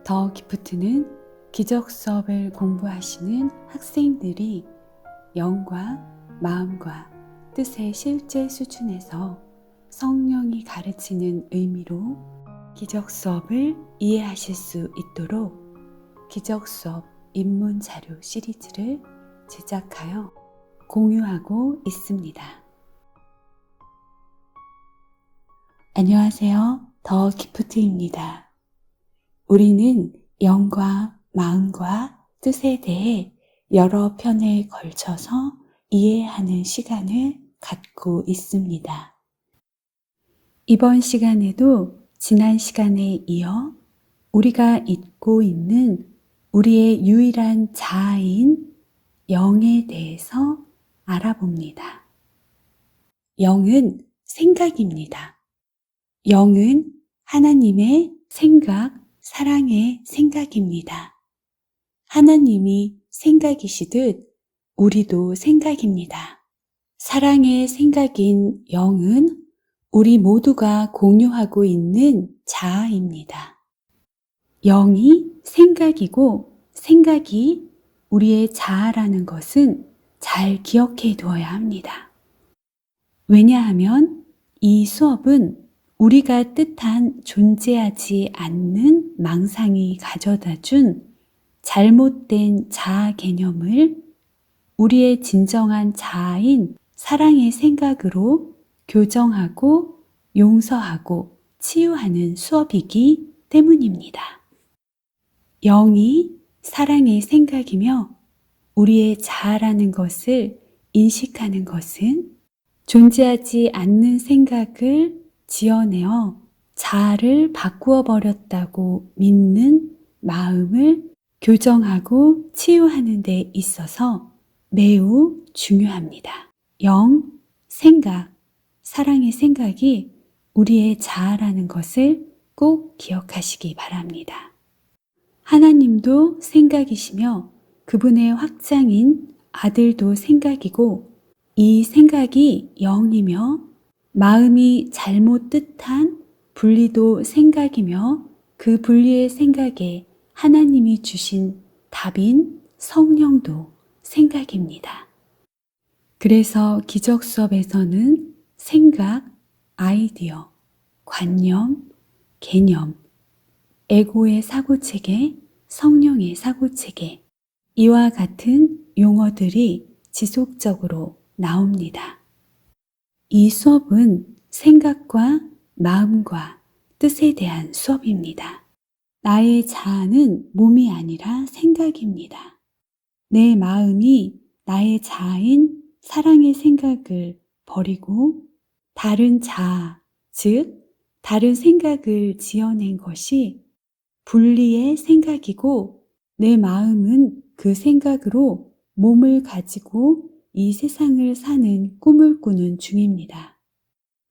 더 기프트는 기적 수업을 공부하시는 학생들이 영과 마음과 뜻의 실제 수준에서 성령이 가르치는 의미로 기적 수업을 이해하실 수 있도록 기적 수업 입문 자료 시리즈를 제작하여 공유하고 있습니다. 안녕하세요. 더 기프트입니다. 우리는 영과 마음과 뜻에 대해 여러 편에 걸쳐서 이해하는 시간을 갖고 있습니다. 이번 시간에도 지난 시간에 이어 우리가 잊고 있는 우리의 유일한 자아인 영에 대해서 알아봅니다. 영은 생각입니다. 영은 하나님의 생각, 사랑의 생각입니다. 하나님이 생각이시듯 우리도 생각입니다. 사랑의 생각인 영은 우리 모두가 공유하고 있는 자아입니다. 영이 생각이고 생각이 우리의 자아라는 것은 잘 기억해 두어야 합니다. 왜냐하면 이 수업은 우리가 뜻한 존재하지 않는 망상이 가져다 준 잘못된 자아 개념을 우리의 진정한 자아인 사랑의 생각으로 교정하고 용서하고 치유하는 수업이기 때문입니다. 영이 사랑의 생각이며 우리의 자아라는 것을 인식하는 것은 존재하지 않는 생각을 지어내어 자아를 바꾸어 버렸다고 믿는 마음을 교정하고 치유하는 데 있어서 매우 중요합니다. 영, 생각, 사랑의 생각이 우리의 자아라는 것을 꼭 기억하시기 바랍니다. 하나님도 생각이시며 그분의 확장인 아들도 생각이고 이 생각이 영이며 마음이 잘못 뜻한 분리도 생각이며 그 분리의 생각에 하나님이 주신 답인 성령도 생각입니다. 그래서 기적 수업에서는 생각, 아이디어, 관념, 개념, 에고의 사고체계, 성령의 사고체계, 이와 같은 용어들이 지속적으로 나옵니다. 이 수업은 생각과 마음과 뜻에 대한 수업입니다. 나의 자아는 몸이 아니라 생각입니다. 내 마음이 나의 자아인 사랑의 생각을 버리고 다른 자아, 즉 다른 생각을 지어낸 것이 분리의 생각이고 내 마음은 그 생각으로 몸을 가지고 이 세상을 사는 꿈을 꾸는 중입니다.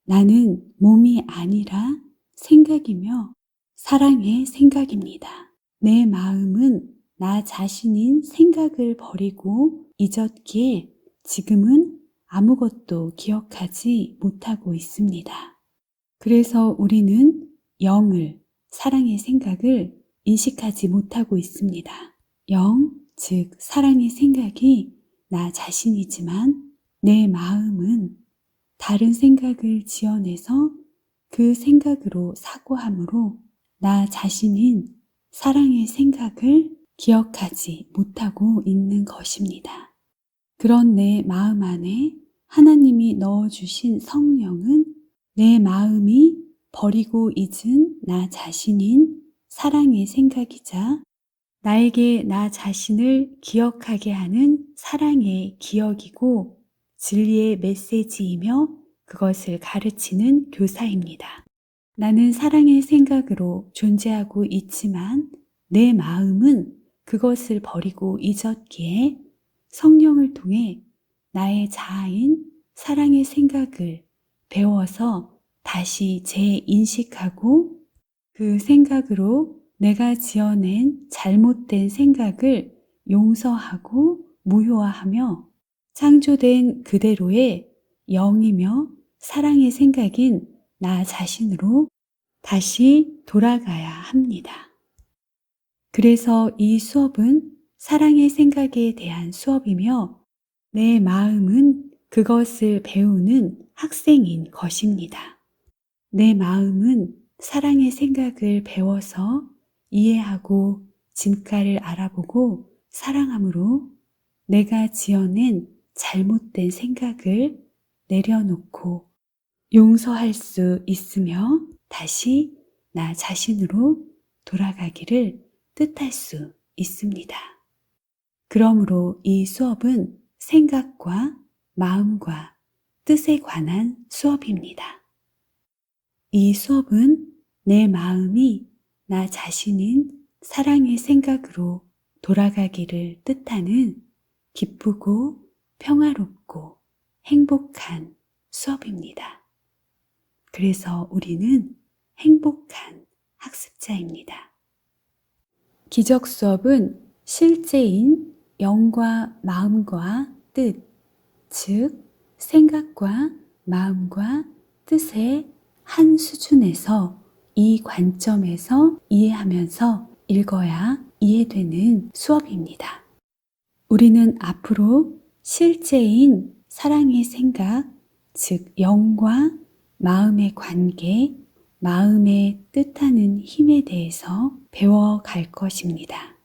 나는 몸이 아니라 생각이며 사랑의 생각입니다. 내 마음은 나 자신인 생각을 버리고 잊었기에 지금은 아무것도 기억하지 못하고 있습니다. 그래서 우리는 영을, 사랑의 생각을 인식하지 못하고 있습니다. 영, 즉 사랑의 생각이 나 자신이지만 내 마음은 다른 생각을 지어내서 그 생각으로 사고함으로 나 자신인 사랑의 생각을 기억하지 못하고 있는 것입니다. 그런 내 마음 안에 하나님이 넣어주신 성령은 내 마음이 버리고 잊은 나 자신인 사랑의 생각이자 나에게 나 자신을 기억하게 하는 사랑의 기억이고 진리의 메시지이며 그것을 가르치는 교사입니다. 나는 사랑의 생각으로 존재하고 있지만 내 마음은 그것을 버리고 잊었기에 성령을 통해 나의 자아인 사랑의 생각을 배워서 다시 재인식하고 그 생각으로 내가 지어낸 잘못된 생각을 용서하고 무효화하며 창조된 그대로의 영이며 사랑의 생각인 나 자신으로 다시 돌아가야 합니다. 그래서 이 수업은 사랑의 생각에 대한 수업이며 내 마음은 그것을 배우는 학생인 것입니다. 내 마음은 사랑의 생각을 배워서 이해하고 진가를 알아보고 사랑함으로 내가 지어낸 잘못된 생각을 내려놓고 용서할 수 있으며 다시 나 자신으로 돌아가기를 뜻할 수 있습니다. 그러므로 이 수업은 생각과 마음과 뜻에 관한 수업입니다. 이 수업은 내 마음이 나 자신인 사랑의 생각으로 돌아가기를 뜻하는 기쁘고 평화롭고 행복한 수업입니다. 그래서 우리는 행복한 학습자입니다. 기적 수업은 실제인 영과 마음과 뜻, 즉 생각과 마음과 뜻의 한 수준에서 이 관점에서 이해하면서 읽어야 이해되는 수업입니다. 우리는 앞으로 실제인 사랑의 생각, 즉 영과 마음의 관계, 마음의 뜻하는 힘에 대해서 배워갈 것입니다.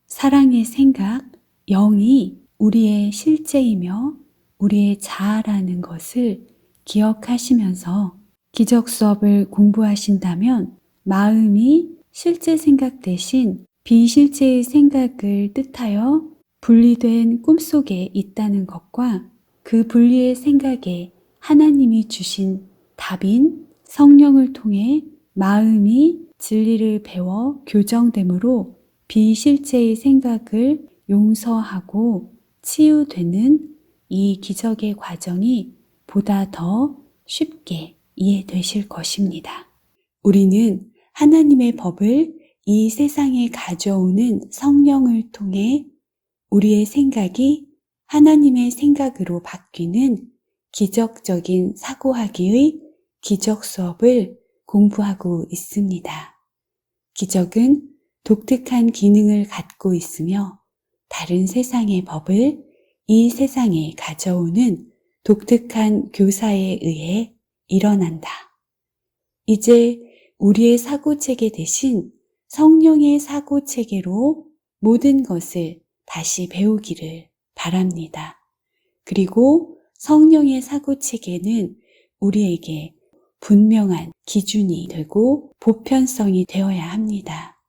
사랑의 생각, 영이 우리의 실제이며 우리의 자아라는 것을 기억하시면서 기적 수업을 공부하신다면 마음이 실제 생각 대신 비실제의 생각을 뜻하여 분리된 꿈속에 있다는 것과 그 분리의 생각에 하나님이 주신 답인 성령을 통해 마음이 진리를 배워 교정됨으로 비실제의 생각을 용서하고 치유되는 이 기적의 과정이 보다 더 쉽게 이해되실 것입니다. 우리는 하나님의 법을 이 세상에 가져오는 성령을 통해 우리의 생각이 하나님의 생각으로 바뀌는 기적적인 사고하기의 기적 수업을 공부하고 있습니다. 기적은 독특한 기능을 갖고 있으며 다른 세상의 법을 이 세상에 가져오는 독특한 교사에 의해 일어난다. 이제 우리의 사고체계 대신 성령의 사고체계로 모든 것을 다시 배우기를 바랍니다. 그리고 성령의 사고체계는 우리에게 분명한 기준이 되고 보편성이 되어야 합니다.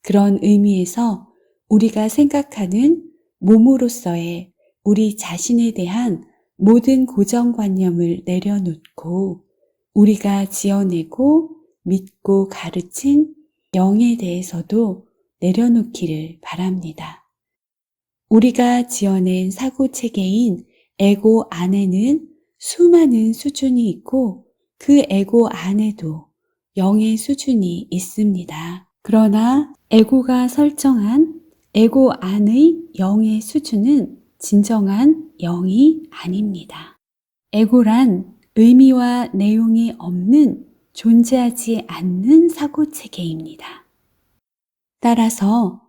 그런 의미에서 우리가 생각하는 몸으로서의 우리 자신에 대한 모든 고정관념을 내려놓고 우리가 지어내고 믿고 가르친 영에 대해서도 내려놓기를 바랍니다. 우리가 지어낸 사고체계인 에고 안에는 수많은 수준이 있고 그 에고 안에도 영의 수준이 있습니다. 그러나 에고가 설정한 에고 안의 영의 수준은 진정한 영이 아닙니다. 에고란 의미와 내용이 없는 존재하지 않는 사고체계입니다. 따라서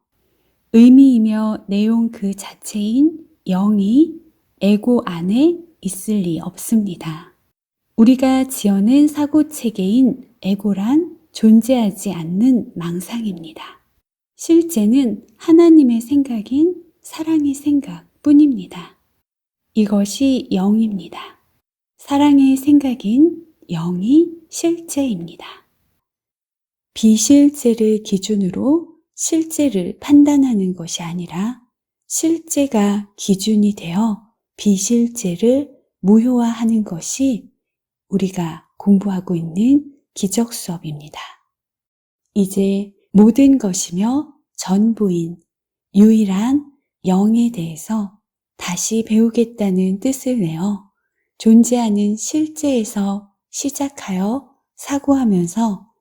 의미이며 내용 그 자체인 영이 에고 안에 있을 리 없습니다. 우리가 지어낸 사고체계인 에고란 존재하지 않는 망상입니다. 실제는 하나님의 생각인 사랑의 생각 뿐입니다. 이것이 영입니다. 사랑의 생각인 영이 실제입니다. 비실제를 기준으로 실제를 판단하는 것이 아니라 실제가 기준이 되어 비실제를 무효화하는 것이 우리가 공부하고 있는 기적 수업입니다. 이제 모든 것이며 전부인 유일한 영에 대해서 다시 배우겠다는 뜻을 내어 존재하는 실제에서 시작하여 사고하면서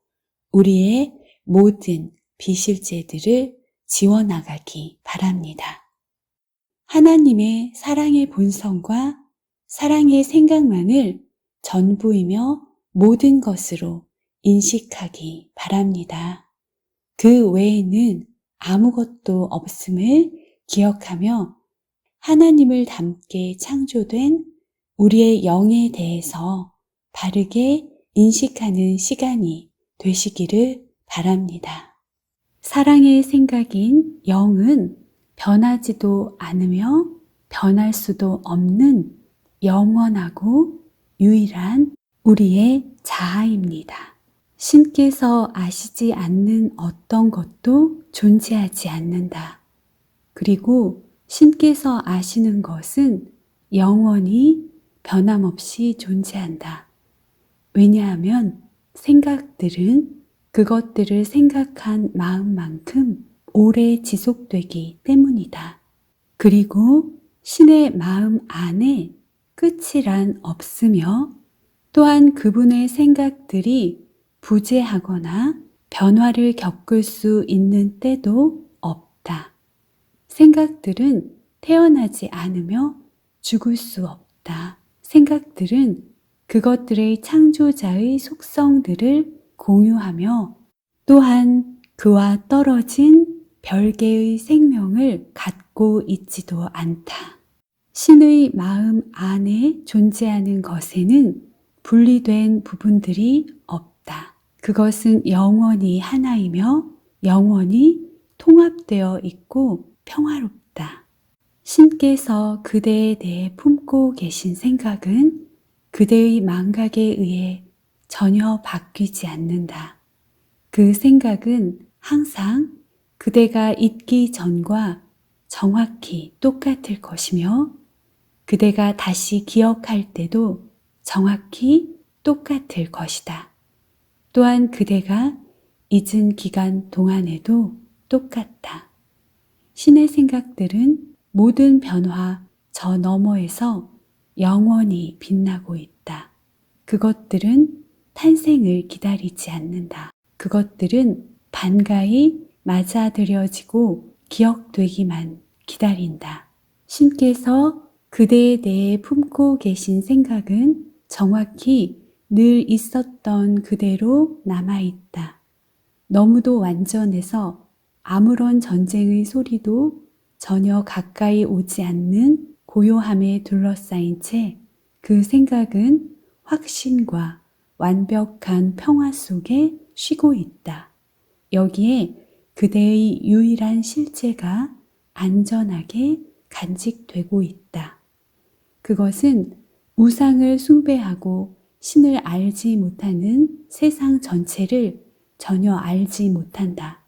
우리의 모든 비실제들을 지워나가기 바랍니다. 하나님의 사랑의 본성과 사랑의 생각만을 전부이며 모든 것으로 인식하기 바랍니다. 그 외에는 아무것도 없음을 기억하며 하나님을 닮게 창조된 우리의 영에 대해서 바르게 인식하는 시간이 되시기를 바랍니다. 사랑의 생각인 영은 변하지도 않으며 변할 수도 없는 영원하고 유일한 우리의 자아입니다. 신께서 아시지 않는 어떤 것도 존재하지 않는다. 그리고 신께서 아시는 것은 영원히 변함없이 존재한다. 왜냐하면 생각들은 그것들을 생각한 마음만큼 오래 지속되기 때문이다. 그리고 신의 마음 안에 끝이란 없으며 또한 그분의 생각들이 부재하거나 변화를 겪을 수 있는 때도 없다. 생각들은 태어나지 않으며 죽을 수 없다. 생각들은 그것들의 창조자의 속성들을 공유하며 또한 그와 떨어진 별개의 생명을 갖고 있지도 않다. 신의 마음 안에 존재하는 것에는 분리된 부분들이 없다. 그것은 영원히 하나이며 영원히 통합되어 있고 평화롭다. 신께서 그대에 대해 품고 계신 생각은 그대의 망각에 의해 전혀 바뀌지 않는다. 그 생각은 항상 그대가 있기 전과 정확히 똑같을 것이며 그대가 다시 기억할 때도 정확히 똑같을 것이다. 또한 그대가 잊은 기간 동안에도 똑같다. 신의 생각들은 모든 변화 저 너머에서 영원히 빛나고 있다. 그것들은 탄생을 기다리지 않는다. 그것들은 반가이 맞아들여지고 기억되기만 기다린다. 신께서 그대에 대해 품고 계신 생각은 정확히 늘 있었던 그대로 남아있다. 너무도 완전해서 아무런 전쟁의 소리도 전혀 가까이 오지 않는 고요함에 둘러싸인 채 그 생각은 확신과 완벽한 평화 속에 쉬고 있다. 여기에 그대의 유일한 실체가 안전하게 간직되고 있다. 그것은 우상을 숭배하고 신을 알지 못하는 세상 전체를 전혀 알지 못한다.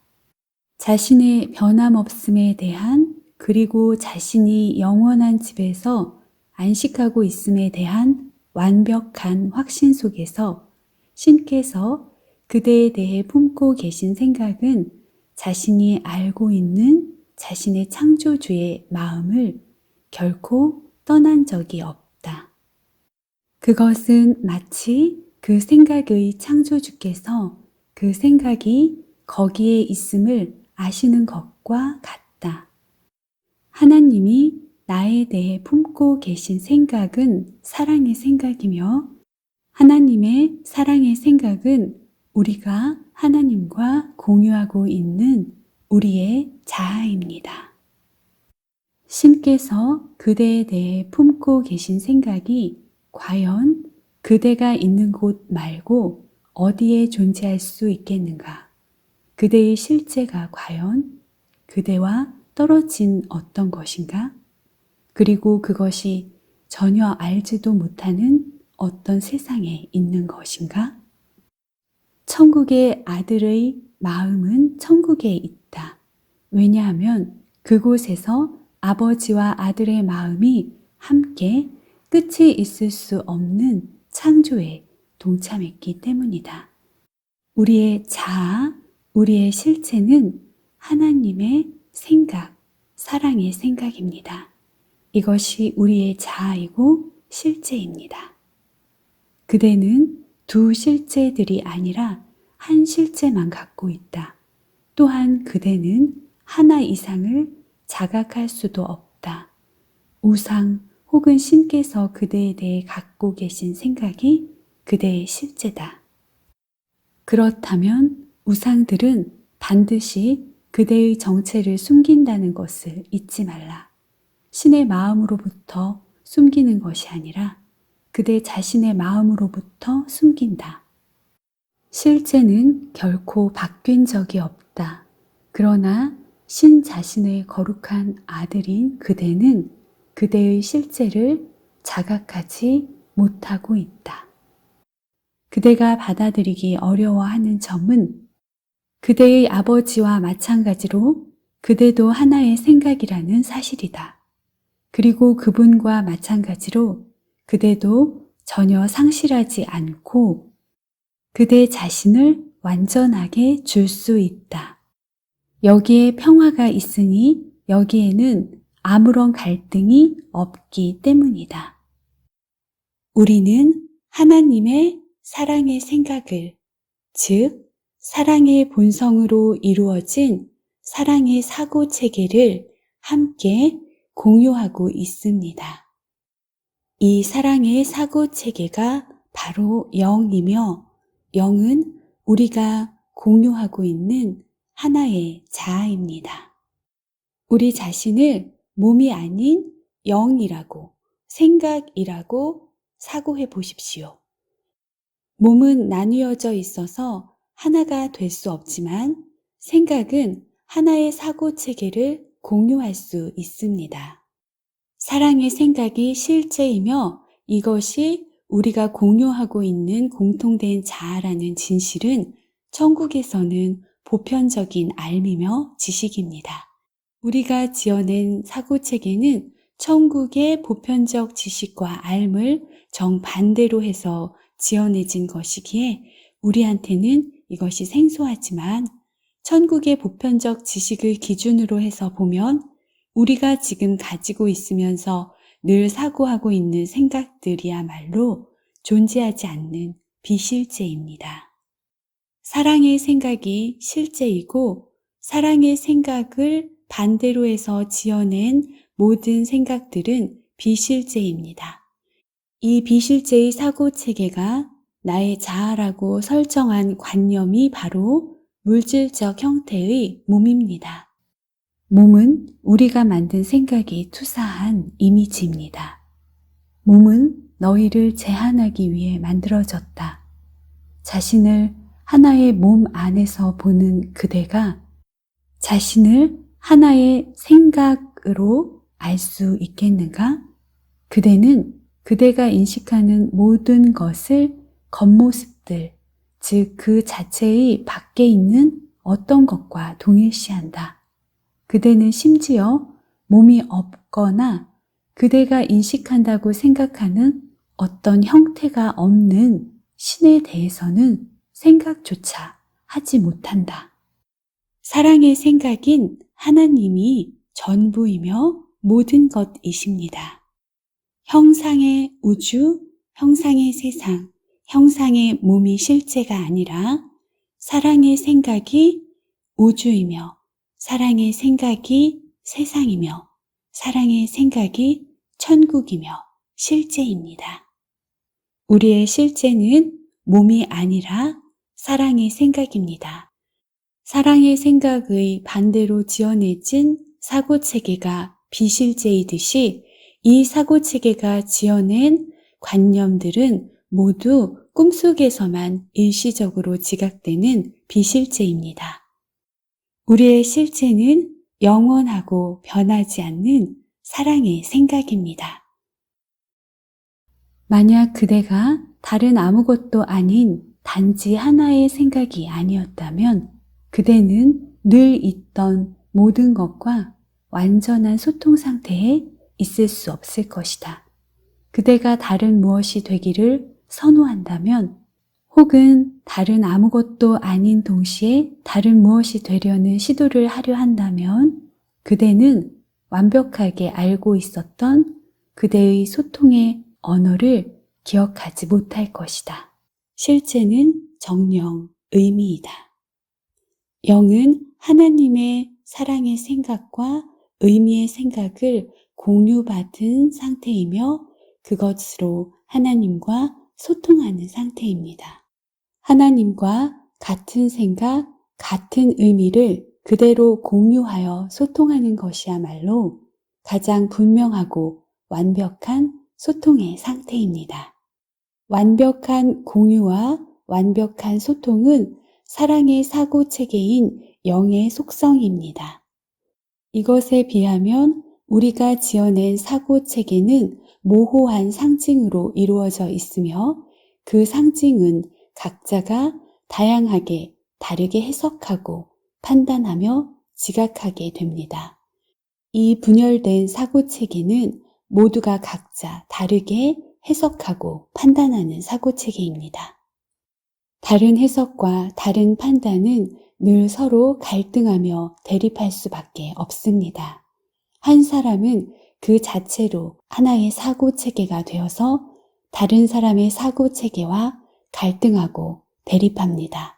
자신의 변함없음에 대한 그리고 자신이 영원한 집에서 안식하고 있음에 대한 완벽한 확신 속에서 신께서 그대에 대해 품고 계신 생각은 자신이 알고 있는 자신의 창조주의 마음을 결코 떠난 적이 없다. 그것은 마치 그 생각의 창조주께서 그 생각이 거기에 있음을 아시는 것과 같다. 하나님이 나에 대해 품고 계신 생각은 사랑의 생각이며 하나님의 사랑의 생각은 우리가 하나님과 공유하고 있는 우리의 자아입니다. 신께서 그대에 대해 품고 계신 생각이 과연 그대가 있는 곳 말고 어디에 존재할 수 있겠는가? 그대의 실제가 과연 그대와 떨어진 어떤 것인가? 그리고 그것이 전혀 알지도 못하는 어떤 세상에 있는 것인가? 천국의 아들의 마음은 천국에 있다. 왜냐하면 그곳에서 아버지와 아들의 마음이 함께 끝이 있을 수 없는 창조에 동참했기 때문이다. 우리의 자아, 우리의 실체는 하나님의 생각, 사랑의 생각입니다. 이것이 우리의 자아이고 실체입니다. 그대는 두 실체들이 아니라 한 실체만 갖고 있다. 또한 그대는 하나 이상을 자각할 수도 없다. 우상 혹은 신께서 그대에 대해 갖고 계신 생각이 그대의 실제다. 그렇다면 우상들은 반드시 그대의 정체를 숨긴다는 것을 잊지 말라. 신의 마음으로부터 숨기는 것이 아니라 그대 자신의 마음으로부터 숨긴다. 실제는 결코 바뀐 적이 없다. 그러나 신 자신의 거룩한 아들인 그대는 그대의 실제를 자각하지 못하고 있다. 그대가 받아들이기 어려워하는 점은 그대의 아버지와 마찬가지로 그대도 하나의 생각이라는 사실이다. 그리고 그분과 마찬가지로 그대도 전혀 상실하지 않고 그대 자신을 완전하게 줄 수 있다. 여기에 평화가 있으니 여기에는 아무런 갈등이 없기 때문이다. 우리는 하나님의 사랑의 생각을, 즉 사랑의 본성으로 이루어진 사랑의 사고 체계를 함께 공유하고 있습니다. 이 사랑의 사고 체계가 바로 영이며 영은 우리가 공유하고 있는 하나의 자아입니다. 우리 자신을 몸이 아닌 영이라고, 생각이라고 사고해 보십시오. 몸은 나뉘어져 있어서 하나가 될 수 없지만 생각은 하나의 사고 체계를 공유할 수 있습니다. 사랑의 생각이 실제이며 이것이 우리가 공유하고 있는 공통된 자아라는 진실은 천국에서는 보편적인 알미며 지식입니다. 우리가 지어낸 사고체계는 천국의 보편적 지식과 알을 정반대로 해서 지어내진 것이기에 우리한테는 이것이 생소하지만 천국의 보편적 지식을 기준으로 해서 보면 우리가 지금 가지고 있으면서 늘 사고하고 있는 생각들이야말로 존재하지 않는 비실제입니다. 사랑의 생각이 실제이고 사랑의 생각을 반대로 해서 지어낸 모든 생각들은 비실제입니다. 이 비실제의 사고체계가 나의 자아라고 설정한 관념이 바로 물질적 형태의 몸입니다. 몸은 우리가 만든 생각이 투사한 이미지입니다. 몸은 너희를 제한하기 위해 만들어졌다. 자신을 하나의 몸 안에서 보는 그대가 자신을 하나의 생각으로 알 수 있겠는가? 그대는 그대가 인식하는 모든 것을 겉모습들, 즉 그 자체의 밖에 있는 어떤 것과 동일시한다. 그대는 심지어 몸이 없거나 그대가 인식한다고 생각하는 어떤 형태가 없는 신에 대해서는 생각조차 하지 못한다. 사랑의 생각인 하나님이 전부이며 모든 것이십니다. 형상의 우주, 형상의 세상, 형상의 몸이 실제가 아니라 사랑의 생각이 우주이며 사랑의 생각이 세상이며 사랑의 생각이 천국이며 실제입니다. 우리의 실제는 몸이 아니라 사랑의 생각입니다. 사랑의 생각의 반대로 지어내진 사고체계가 비실제이듯이 이 사고체계가 지어낸 관념들은 모두 꿈속에서만 일시적으로 지각되는 비실제입니다. 우리의 실제는 영원하고 변하지 않는 사랑의 생각입니다. 만약 그대가 다른 아무것도 아닌 단지 하나의 생각이 아니었다면 그대는 늘 있던 모든 것과 완전한 소통 상태에 있을 수 없을 것이다. 그대가 다른 무엇이 되기를 선호한다면 혹은 다른 아무것도 아닌 동시에 다른 무엇이 되려는 시도를 하려 한다면 그대는 완벽하게 알고 있었던 그대의 소통의 언어를 기억하지 못할 것이다. 실제는 정령, 의미이다. 영은 하나님의 사랑의 생각과 의미의 생각을 공유받은 상태이며 그것으로 하나님과 소통하는 상태입니다. 하나님과 같은 생각, 같은 의미를 그대로 공유하여 소통하는 것이야말로 가장 분명하고 완벽한 소통의 상태입니다. 완벽한 공유와 완벽한 소통은 사랑의 사고 체계인 영의 속성입니다. 이것에 비하면 우리가 지어낸 사고 체계는 모호한 상징으로 이루어져 있으며 그 상징은 각자가 다양하게 다르게 해석하고 판단하며 지각하게 됩니다. 이 분열된 사고 체계는 모두가 각자 다르게 해석하고 판단하는 사고 체계입니다. 다른 해석과 다른 판단은 늘 서로 갈등하며 대립할 수밖에 없습니다. 한 사람은 그 자체로 하나의 사고 체계가 되어서 다른 사람의 사고 체계와 갈등하고 대립합니다.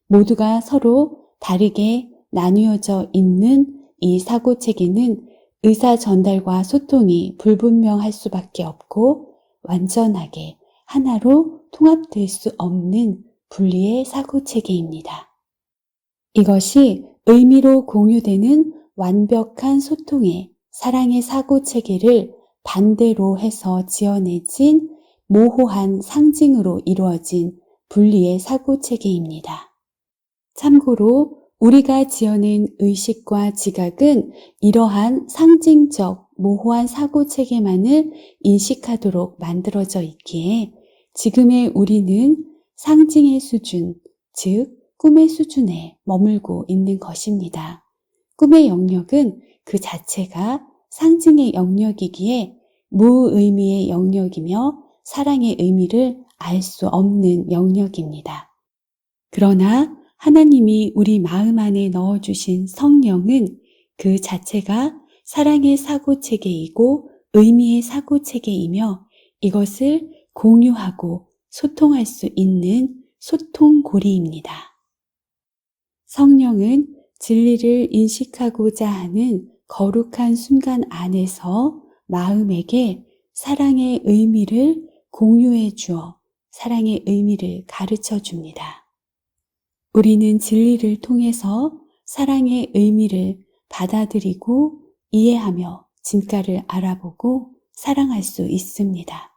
모두가 서로 다르게 나뉘어져 있는 이 사고 체계는 의사 전달과 소통이 불분명할 수밖에 없고 완전하게 하나로 통합될 수 없는 분리의 사고 체계입니다. 이것이 의미로 공유되는 완벽한 소통의 사랑의 사고 체계를 반대로 해서 지어내진 모호한 상징으로 이루어진 분리의 사고 체계입니다. 참고로 우리가 지어낸 의식과 지각은 이러한 상징적 모호한 사고 체계만을 인식하도록 만들어져 있기에 지금의 우리는 상징의 수준, 즉 꿈의 수준에 머물고 있는 것입니다. 꿈의 영역은 그 자체가 상징의 영역이기에 무의미의 영역이며 사랑의 의미를 알 수 없는 영역입니다. 그러나 하나님이 우리 마음 안에 넣어주신 성령은 그 자체가 사랑의 사고체계이고 의미의 사고체계이며 이것을 공유하고 소통할 수 있는 소통고리입니다. 성령은 진리를 인식하고자 하는 거룩한 순간 안에서 마음에게 사랑의 의미를 공유해 주어 사랑의 의미를 가르쳐 줍니다. 우리는 진리를 통해서 사랑의 의미를 받아들이고 이해하며 진가를 알아보고 사랑할 수 있습니다.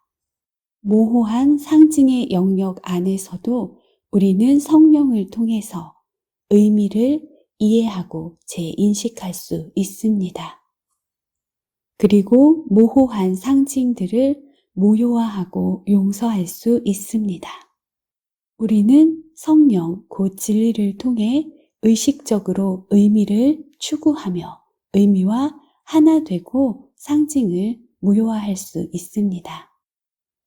모호한 상징의 영역 안에서도 우리는 성령을 통해서 의미를 이해하고 재인식할 수 있습니다. 그리고 모호한 상징들을 무효화하고 용서할 수 있습니다. 우리는 성령 곧 진리를 통해 의식적으로 의미를 추구하며 의미와 하나 되고 상징을 무효화할 수 있습니다.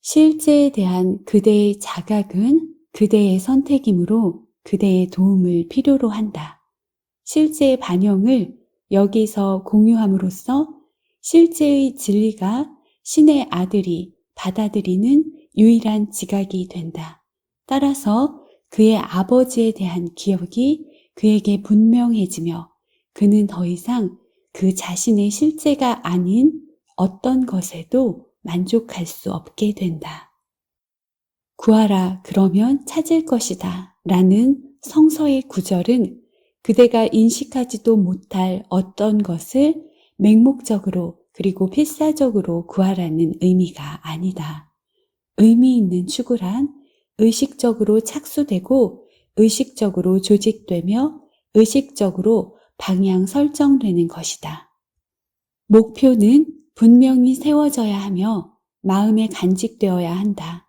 실제에 대한 그대의 자각은 그대의 선택이므로 그대의 도움을 필요로 한다. 실제의 반영을 여기서 공유함으로써 실제의 진리가 신의 아들이 받아들이는 유일한 지각이 된다. 따라서 그의 아버지에 대한 기억이 그에게 분명해지며 그는 더 이상 그 자신의 실제가 아닌 어떤 것에도 만족할 수 없게 된다. 구하라 그러면 찾을 것이다 라는 성서의 구절은 그대가 인식하지도 못할 어떤 것을 맹목적으로 그리고 필사적으로 구하라는 의미가 아니다. 의미 있는 추구란 의식적으로 착수되고 의식적으로 조직되며 의식적으로 방향 설정되는 것이다. 목표는 분명히 세워져야 하며 마음에 간직되어야 한다.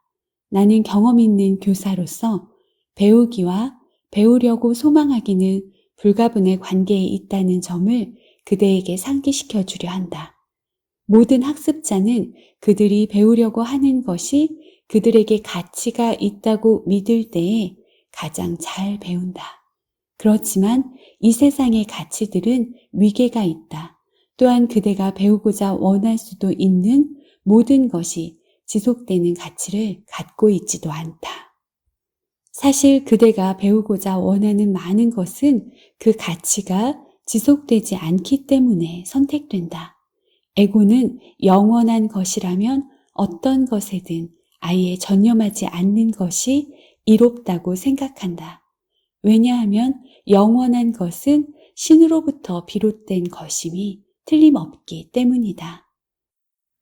나는 경험 있는 교사로서 배우기와 배우려고 소망하기는 불가분의 관계에 있다는 점을 그대에게 상기시켜 주려 한다. 모든 학습자는 그들이 배우려고 하는 것이 그들에게 가치가 있다고 믿을 때에 가장 잘 배운다. 그렇지만 이 세상의 가치들은 위계가 있다. 또한 그대가 배우고자 원할 수도 있는 모든 것이 지속되는 가치를 갖고 있지도 않다. 사실 그대가 배우고자 원하는 많은 것은 그 가치가 지속되지 않기 때문에 선택된다. 에고는 영원한 것이라면 어떤 것에든 아예 전념하지 않는 것이 이롭다고 생각한다. 왜냐하면 영원한 것은 신으로부터 비롯된 것임이 틀림없기 때문이다.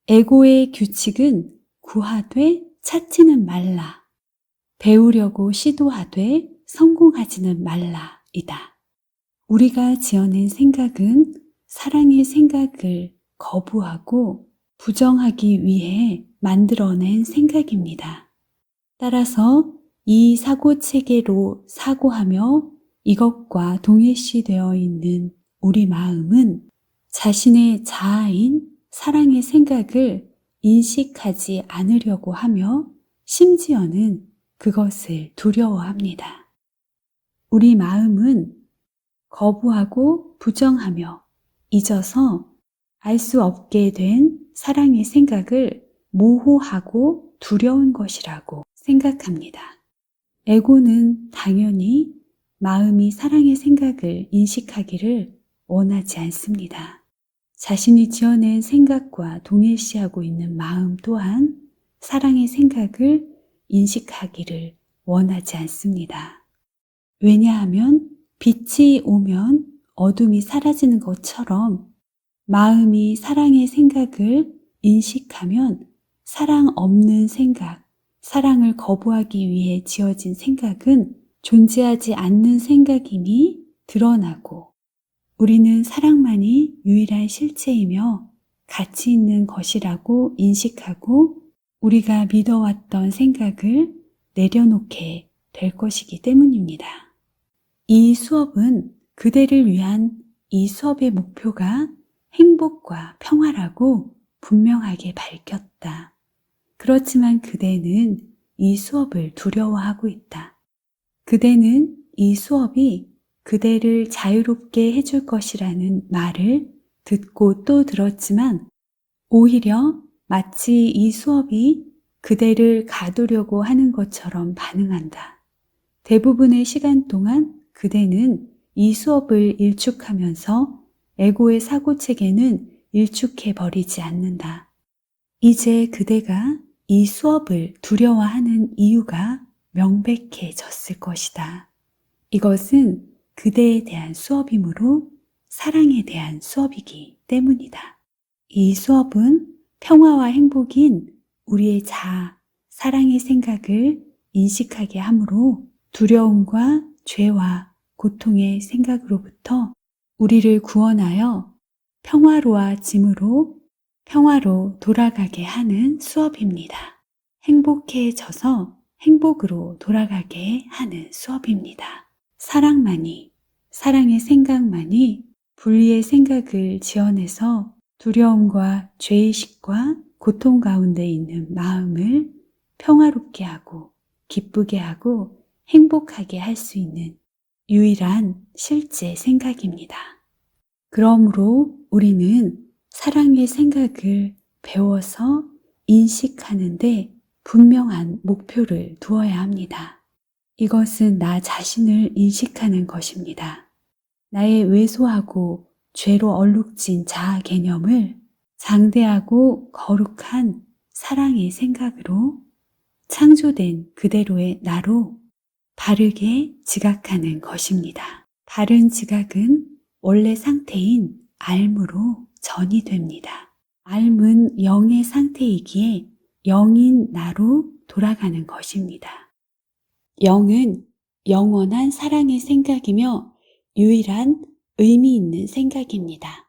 에고의 규칙은 구하되 찾지는 말라. 배우려고 시도하되 성공하지는 말라이다. 우리가 지어낸 생각은 사랑의 생각을 거부하고 부정하기 위해 만들어낸 생각입니다. 따라서 이 사고 체계로 사고하며 이것과 동일시되어 있는 우리 마음은 자신의 자아인 사랑의 생각을 인식하지 않으려고 하며 심지어는 그것을 두려워합니다. 우리 마음은 거부하고 부정하며 잊어서 알 수 없게 된 사랑의 생각을 모호하고 두려운 것이라고 생각합니다. 에고는 당연히 마음이 사랑의 생각을 인식하기를 원하지 않습니다. 자신이 지어낸 생각과 동일시하고 있는 마음 또한 사랑의 생각을 인식하기를 원하지 않습니다. 왜냐하면 빛이 오면 어둠이 사라지는 것처럼 마음이 사랑의 생각을 인식하면 사랑 없는 생각, 사랑을 거부하기 위해 지어진 생각은 존재하지 않는 생각임이 드러나고 우리는 사랑만이 유일한 실체이며 가치 있는 것이라고 인식하고 우리가 믿어왔던 생각을 내려놓게 될 것이기 때문입니다. 이 수업은 그대를 위한 이 수업의 목표가 행복과 평화라고 분명하게 밝혔다. 그렇지만 그대는 이 수업을 두려워하고 있다. 그대는 이 수업이 그대를 자유롭게 해줄 것이라는 말을 듣고 또 들었지만 오히려 마치 이 수업이 그대를 가두려고 하는 것처럼 반응한다. 대부분의 시간 동안 그대는 이 수업을 일축하면서 에고의 사고체계는 일축해버리지 않는다. 이제 그대가 이 수업을 두려워하는 이유가 명백해졌을 것이다. 이것은 그대에 대한 수업이므로 사랑에 대한 수업이기 때문이다. 이 수업은 평화와 행복인 우리의 자아, 사랑의 생각을 인식하게 하므로 두려움과 죄와 고통의 생각으로부터 우리를 구원하여 평화로워짐으로 평화로 돌아가게 하는 수업입니다. 행복해져서 행복으로 돌아가게 하는 수업입니다. 사랑만이, 사랑의 생각만이 분리의 생각을 지어내서 두려움과 죄의식과 고통 가운데 있는 마음을 평화롭게 하고 기쁘게 하고 행복하게 할 수 있는 유일한 실제 생각입니다. 그러므로 우리는 사랑의 생각을 배워서 인식하는데 분명한 목표를 두어야 합니다. 이것은 나 자신을 인식하는 것입니다. 나의 왜소하고 죄로 얼룩진 자아 개념을 장대하고 거룩한 사랑의 생각으로 창조된 그대로의 나로 바르게 지각하는 것입니다. 바른 지각은 원래 상태인 알무로 전이 됩니다. 알은 영의 상태이기에 영인 나로 돌아가는 것입니다. 영은 영원한 사랑의 생각이며 유일한 의미 있는 생각입니다.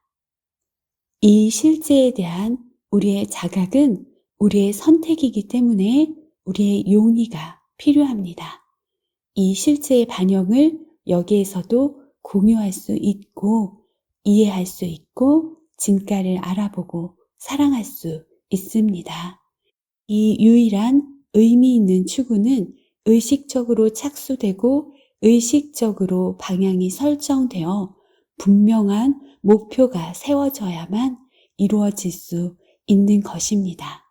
이 실제에 대한 우리의 자각은 우리의 선택이기 때문에 우리의 용의가 필요합니다. 이 실제의 반영을 여기에서도 공유할 수 있고 이해할 수 있고 진가를 알아보고 사랑할 수 있습니다. 이 유일한 의미 있는 추구는 의식적으로 착수되고 의식적으로 방향이 설정되어 분명한 목표가 세워져야만 이루어질 수 있는 것입니다.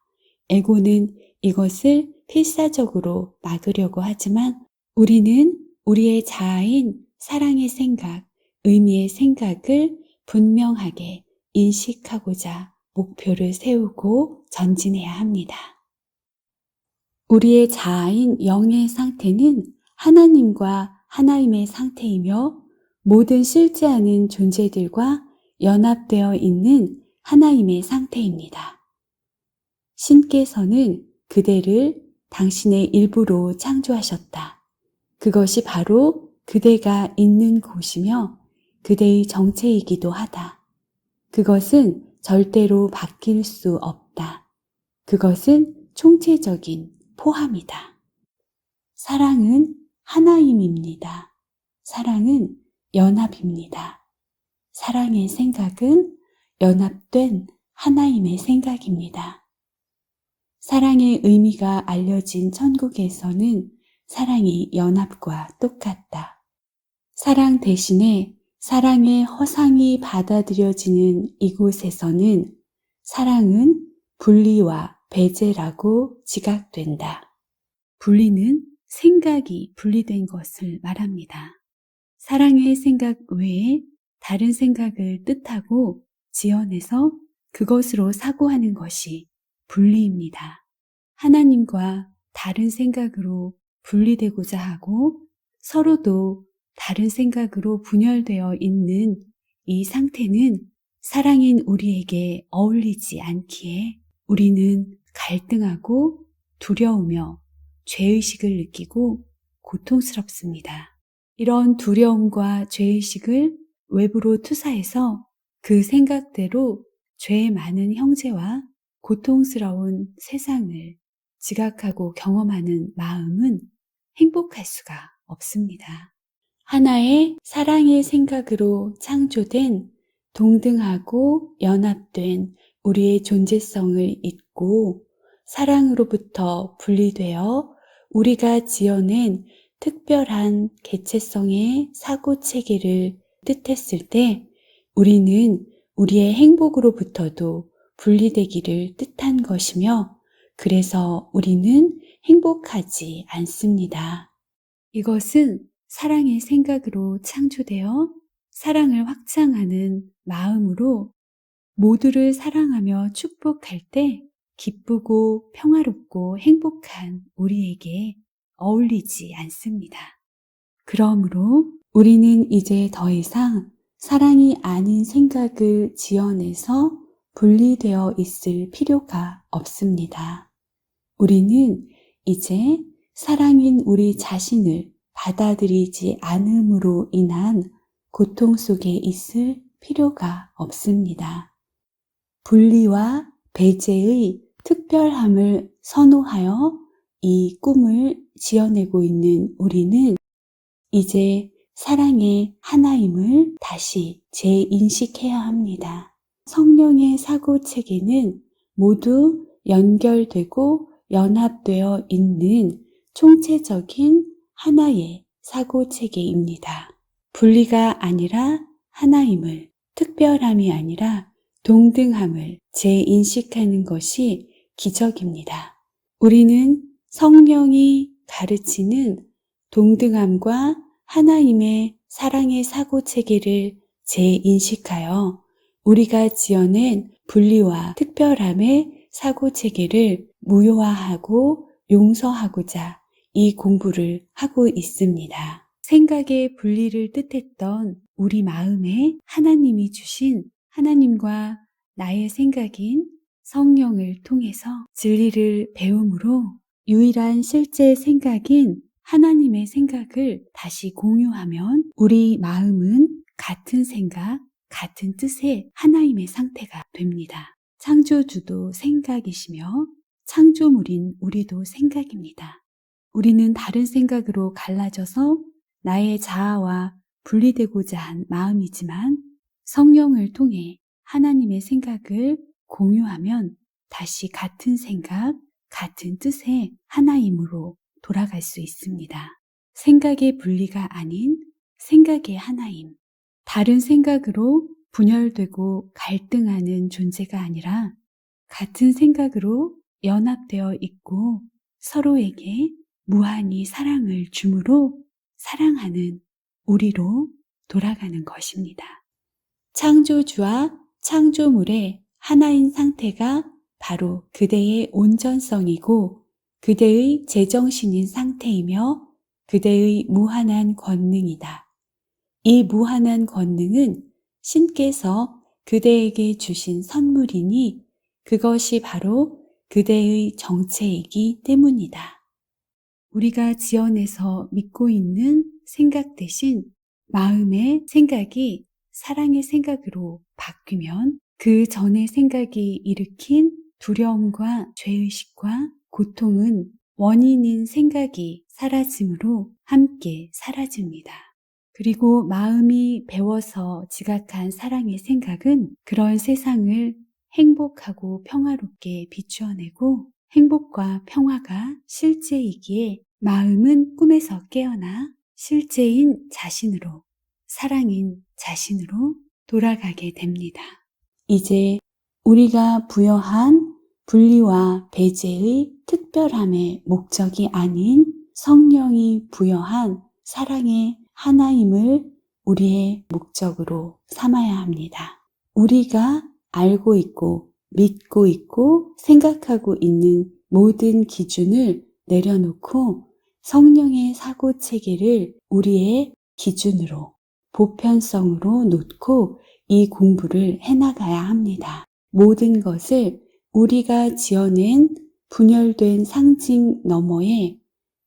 에고는 이것을 필사적으로 막으려고 하지만 우리는 우리의 자아인 사랑의 생각, 의미의 생각을 분명하게 인식하고자 목표를 세우고 전진해야 합니다. 우리의 자아인 영의 상태는 하나님과 하나님의 상태이며 모든 실제하는 존재들과 연합되어 있는 하나임의 상태입니다. 신께서는 그대를 당신의 일부로 창조하셨다. 그것이 바로 그대가 있는 곳이며 그대의 정체이기도 하다. 그것은 절대로 바뀔 수 없다. 그것은 총체적인 포함이다. 사랑은 하나임입니다. 사랑은 연합입니다. 사랑의 생각은 연합된 하나임의 생각입니다. 사랑의 의미가 알려진 천국에서는 사랑이 연합과 똑같다. 사랑 대신에 사랑의 허상이 받아들여지는 이곳에서는 사랑은 분리와 배제라고 지각된다. 분리는 생각이 분리된 것을 말합니다. 사랑의 생각 외에 다른 생각을 뜻하고 지어내서 그것으로 사고하는 것이 분리입니다. 하나님과 다른 생각으로 분리되고자 하고 서로도 다른 생각으로 분열되어 있는 이 상태는 사랑인 우리에게 어울리지 않기에 우리는 갈등하고 두려우며 죄의식을 느끼고 고통스럽습니다. 이런 두려움과 죄의식을 외부로 투사해서 그 생각대로 죄 많은 형제와 고통스러운 세상을 지각하고 경험하는 마음은 행복할 수가 없습니다. 하나의 사랑의 생각으로 창조된 동등하고 연합된 우리의 존재성을 잊고 사랑으로부터 분리되어 우리가 지어낸 특별한 개체성의 사고체계를 뜻했을 때 우리는 우리의 행복으로부터도 분리되기를 뜻한 것이며 그래서 우리는 행복하지 않습니다. 이것은 사랑의 생각으로 창조되어 사랑을 확장하는 마음으로 모두를 사랑하며 축복할 때 기쁘고 평화롭고 행복한 우리에게 어울리지 않습니다. 그러므로 우리는 이제 더 이상 사랑이 아닌 생각을 지어내서 분리되어 있을 필요가 없습니다. 우리는 이제 사랑인 우리 자신을 받아들이지 않음으로 인한 고통 속에 있을 필요가 없습니다. 분리와 배제의 특별함을 선호하여 이 꿈을 지어내고 있는 우리는 이제 사랑의 하나임을 다시 재인식해야 합니다. 성령의 사고체계는 모두 연결되고 연합되어 있는 총체적인 하나의 사고체계입니다. 분리가 아니라 하나임을, 특별함이 아니라 동등함을 재인식하는 것이 기적입니다. 우리는 성령이 가르치는 동등함과 하나임의 사랑의 사고체계를 재인식하여 우리가 지어낸 분리와 특별함의 사고체계를 무효화하고 용서하고자 이 공부를 하고 있습니다. 생각의 분리를 뜻했던 우리 마음에 하나님이 주신 하나님과 나의 생각인 성령을 통해서 진리를 배움으로 유일한 실제 생각인 하나님의 생각을 다시 공유하면 우리 마음은 같은 생각, 같은 뜻의 하나님의 상태가 됩니다. 창조주도 생각이시며 창조물인 우리도 생각입니다. 우리는 다른 생각으로 갈라져서 나의 자아와 분리되고자 한 마음이지만 성령을 통해 하나님의 생각을 공유하면 다시 같은 생각, 같은 뜻의 하나임으로 돌아갈 수 있습니다. 생각의 분리가 아닌 생각의 하나임. 다른 생각으로 분열되고 갈등하는 존재가 아니라 같은 생각으로 연합되어 있고 서로에게 무한히 사랑을 주므로 사랑하는 우리로 돌아가는 것입니다. 창조주와 창조물의 하나인 상태가 바로 그대의 온전성이고 그대의 제정신인 상태이며 그대의 무한한 권능이다. 이 무한한 권능은 신께서 그대에게 주신 선물이니 그것이 바로 그대의 정체이기 때문이다. 우리가 지어내서 믿고 있는 생각 대신 마음의 생각이 사랑의 생각으로 바뀌면 그 전의 생각이 일으킨 두려움과 죄의식과 고통은 원인인 생각이 사라짐으로 함께 사라집니다. 그리고 마음이 배워서 지각한 사랑의 생각은 그런 세상을 행복하고 평화롭게 비추어내고 행복과 평화가 실제이기에 마음은 꿈에서 깨어나 실제인 자신으로, 사랑인 자신으로 돌아가게 됩니다. 이제 우리가 부여한 분리와 배제의 특별함의 목적이 아닌 성령이 부여한 사랑의 하나임을 우리의 목적으로 삼아야 합니다. 우리가 알고 있고 믿고 있고 생각하고 있는 모든 기준을 내려놓고 성령의 사고 체계를 우리의 기준으로 보편성으로 놓고 이 공부를 해나가야 합니다. 모든 것을 우리가 지어낸 분열된 상징 너머에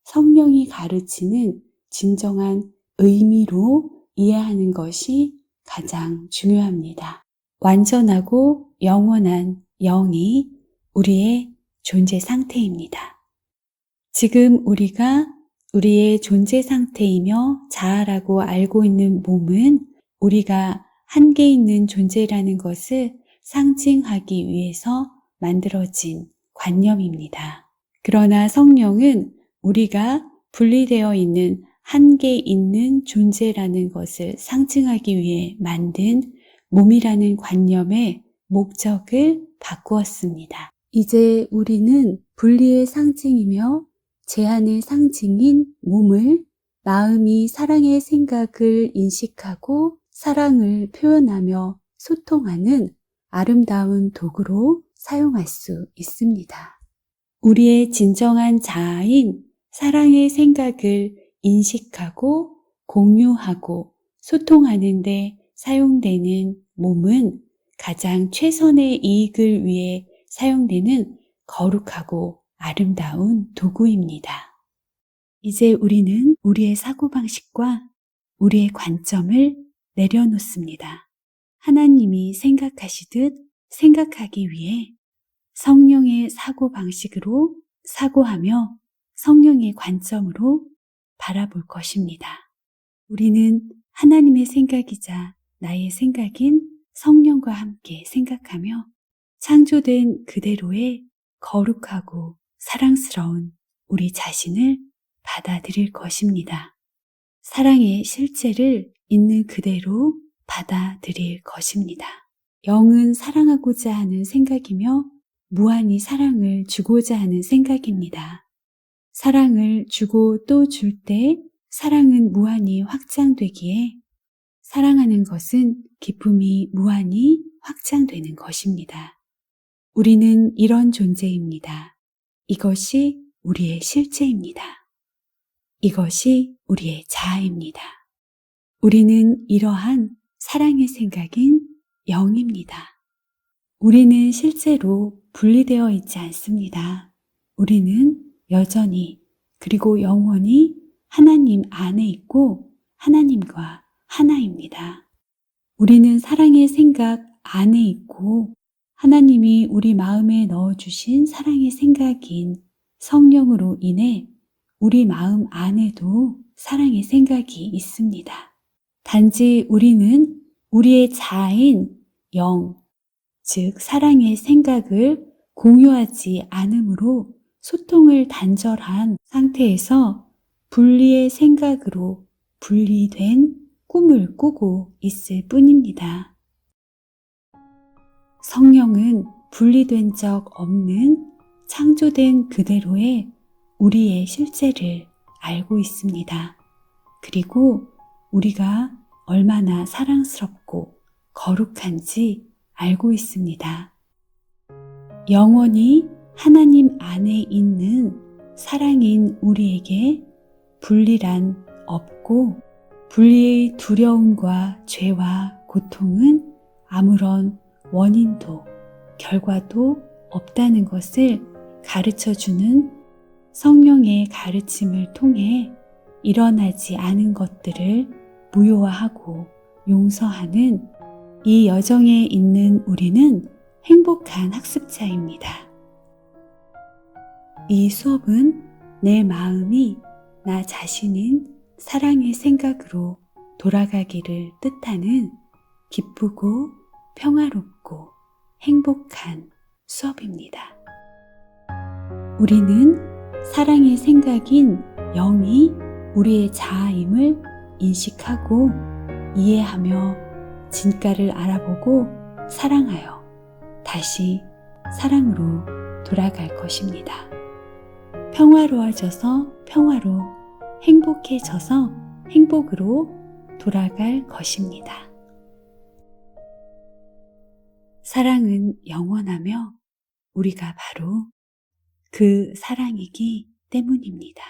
성령이 가르치는 진정한 의미로 이해하는 것이 가장 중요합니다. 완전하고 영원한 영이 우리의 존재 상태입니다. 지금 우리가 우리의 존재 상태이며 자아라고 알고 있는 몸은 우리가 한계 있는 존재라는 것을 상징하기 위해서 만들어진 관념입니다. 그러나 성령은 우리가 분리되어 있는 한계 있는 존재라는 것을 상징하기 위해 만든 몸이라는 관념의 목적을 바꾸었습니다. 이제 우리는 분리의 상징이며 제한의 상징인 몸을 마음이 사랑의 생각을 인식하고 사랑을 표현하며 소통하는 아름다운 도구로 사용할 수 있습니다. 우리의 진정한 자아인 사랑의 생각을 인식하고 공유하고 소통하는 데 사용되는 몸은 가장 최선의 이익을 위해 사용되는 거룩하고 아름다운 도구입니다. 이제 우리는 우리의 사고방식과 우리의 관점을 내려놓습니다. 하나님이 생각하시듯 생각하기 위해 성령의 사고방식으로 사고하며 성령의 관점으로 바라볼 것입니다. 우리는 하나님의 생각이자 나의 생각인 성령과 함께 생각하며 창조된 그대로의 거룩하고 사랑스러운 우리 자신을 받아들일 것입니다. 사랑의 실체를 있는 그대로 받아들일 것입니다. 영은 사랑하고자 하는 생각이며 무한히 사랑을 주고자 하는 생각입니다. 사랑을 주고 또 줄 때 사랑은 무한히 확장되기에 사랑하는 것은 기쁨이 무한히 확장되는 것입니다. 우리는 이런 존재입니다. 이것이 우리의 실체입니다. 이것이 우리의 자아입니다. 우리는 이러한 사랑의 생각인 영입니다. 우리는 실제로 분리되어 있지 않습니다. 우리는 여전히 그리고 영원히 하나님 안에 있고 하나님과 하나입니다. 우리는 사랑의 생각 안에 있고 하나님이 우리 마음에 넣어주신 사랑의 생각인 성령으로 인해 우리 마음 안에도 사랑의 생각이 있습니다. 단지 우리는 우리의 자아인 영, 즉 사랑의 생각을 공유하지 않으므로 소통을 단절한 상태에서 분리의 생각으로 분리된 꿈을 꾸고 있을 뿐입니다. 성령은 분리된 적 없는 창조된 그대로의 우리의 실제를 알고 있습니다. 그리고 우리가 얼마나 사랑스럽고 거룩한지 알고 있습니다. 영원히 하나님 안에 있는 사랑인 우리에게 분리란 없고 분리의 두려움과 죄와 고통은 아무런 원인도 결과도 없다는 것을 가르쳐 주는 성령의 가르침을 통해 일어나지 않은 것들을 무효화하고 용서하는 이 여정에 있는 우리는 행복한 학습자입니다. 이 수업은 내 마음이 나 자신인 사랑의 생각으로 돌아가기를 뜻하는 기쁘고 평화롭고 행복한 수업입니다. 우리는 사랑의 생각인 영이 우리의 자아임을 인식하고 이해하며 진가를 알아보고 사랑하여 다시 사랑으로 돌아갈 것입니다. 평화로워져서 평화로, 행복해져서 행복으로 돌아갈 것입니다. 사랑은 영원하며 우리가 바로 그 사랑이기 때문입니다.